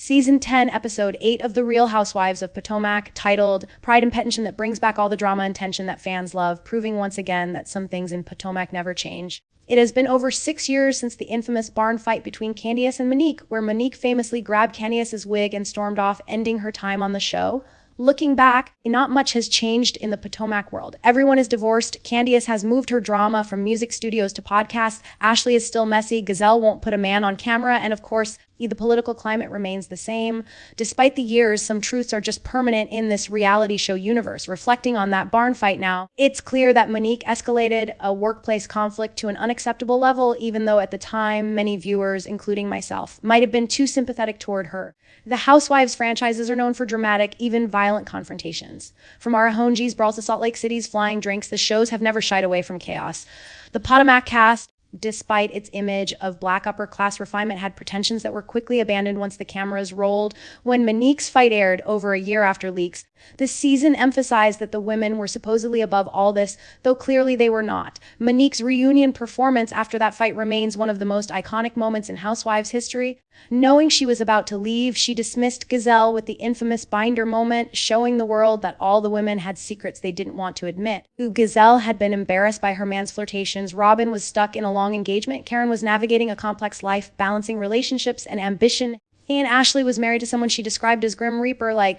Season 10, Episode 8 of The Real Housewives of Potomac, titled Pride and Pettiness, that brings back all the drama and tension that fans love, proving once again that some things in Potomac never change. It has been over 6 years since the infamous barn fight between Candiace and Monique, where Monique famously grabbed Candiace's wig and stormed off, ending her time on the show. Looking back, not much has changed in the Potomac world. Everyone is divorced. Candiace has moved her drama from music studios to podcasts. Ashley is still messy. Gizelle won't put a man on camera. And of course, the political climate remains the same. Despite the years, some truths are just permanent in this reality show universe. Reflecting on that barn fight now, it's clear that Monique escalated a workplace conflict to an unacceptable level, even though at the time, many viewers, including myself, might have been too sympathetic toward her. The Housewives franchises are known for dramatic, even violent confrontations. From Arahonji's brawls to Salt Lake City's flying drinks, the shows have never shied away from chaos. The Potomac cast, despite its image of black upper-class refinement, had pretensions that were quickly abandoned once the cameras rolled. When Monique's fight aired over a year after leaks, the season emphasized that the women were supposedly above all this, though clearly they were not. Monique's reunion performance after that fight remains one of the most iconic moments in Housewives history. Knowing she was about to leave, she dismissed Gizelle with the infamous binder moment, showing the world that all the women had secrets they didn't want to admit. Gizelle had been embarrassed by her man's flirtations. Robin was stuck in a long engagement. Karen was navigating a complex life, balancing relationships and ambition. And Ashley was married to someone she described as Grim Reaper.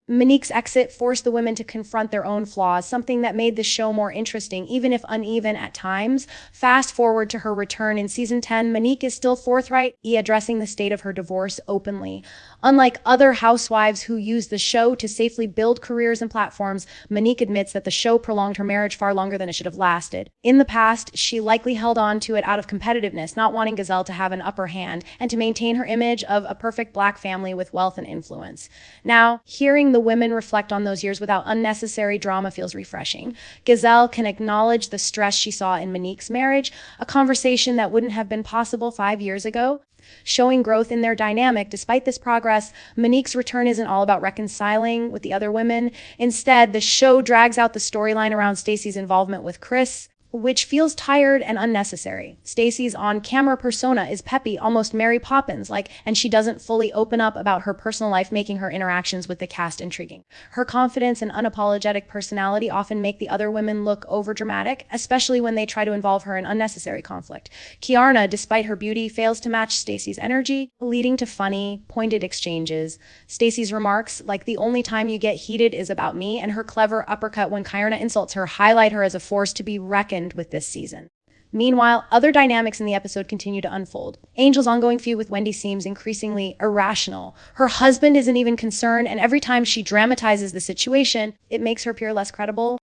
Monique's exit forced the women to confront their own flaws, something that made the show more interesting, even if uneven at times. Fast forward to her return in Season 10, Monique is still forthright, addressing the state of her divorce openly. Unlike other housewives who use the show to safely build careers and platforms, Monique admits that the show prolonged her marriage far longer than it should have lasted. In the past, she likely held on to it out of competitiveness, not wanting Gizelle to have an upper hand, and to maintain her image of a perfect black family with wealth and influence. Now, hearing the women reflect on those years without unnecessary drama feels refreshing. Gizelle can acknowledge the stress she saw in Monique's marriage, a conversation that wouldn't have been possible 5 years ago. Showing growth in their dynamic. Despite this progress, Monique's return isn't all about reconciling with the other women. Instead, the show drags out the storyline around Stacey's involvement with Chris, which feels tired and unnecessary. Stacey's on-camera persona is peppy, almost Mary Poppins-like, and she doesn't fully open up about her personal life, making her interactions with the cast intriguing. Her confidence and unapologetic personality often make the other women look overdramatic, especially when they try to involve her in unnecessary conflict. Keiarna, despite her beauty, fails to match Stacey's energy, leading to funny, pointed exchanges. Stacey's remarks, like "the only time you get heated is about me," and her clever uppercut when Keiarna insults her, highlight her as a force to be reckoned with this season. Meanwhile, other dynamics in the episode continue to unfold. Angel's ongoing feud with Wendy seems increasingly irrational. Her husband isn't even concerned, and every time she dramatizes the situation, it makes her appear less credible.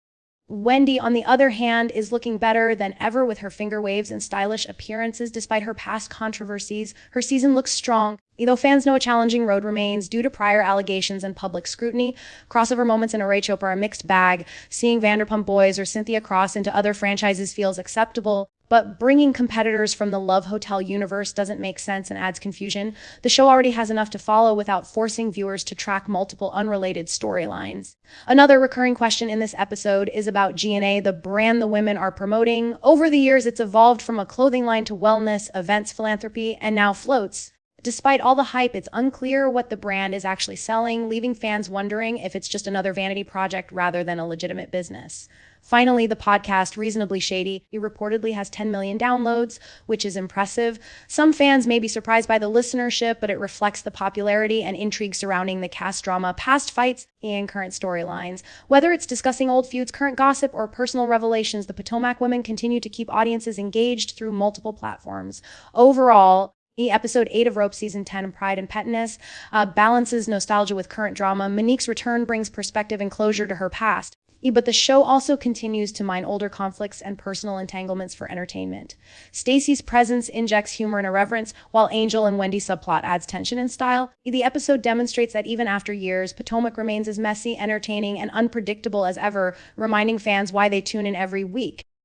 Wendy, on the other hand, is looking better than ever with her finger waves and stylish appearances. Despite her past controversies, her season looks strong. Though fans know a challenging road remains due to prior allegations and public scrutiny, crossover moments in RHOP are a mixed bag. Seeing Vanderpump Boys or Cynthia cross into other franchises feels acceptable, but bringing competitors from the Love Hotel universe doesn't make sense and adds confusion. The show already has enough to follow without forcing viewers to track multiple unrelated storylines. Another recurring question in this episode is about G&A, the brand the women are promoting. Over the years, it's evolved from a clothing line to wellness, events, philanthropy, and now floats. Despite all the hype, it's unclear what the brand is actually selling, leaving fans wondering if it's just another vanity project rather than a legitimate business. Finally, the podcast, Reasonably Shady, reportedly has 10 million downloads, which is impressive. Some fans may be surprised by the listenership, but it reflects the popularity and intrigue surrounding the cast drama, past fights, and current storylines. Whether it's discussing old feuds, current gossip, or personal revelations, the Potomac women continue to keep audiences engaged through multiple platforms. Overall, Episode 8 of RHOP Season 10, Pride and Pettiness, balances nostalgia with current drama. Monique's return brings perspective and closure to her past. But the show also continues to mine older conflicts and personal entanglements for entertainment. Stacey's presence injects humor and irreverence, while Angel and Wendy's subplot adds tension and style. The episode demonstrates that even after years, Potomac remains as messy, entertaining, and unpredictable as ever, reminding fans why they tune in every week.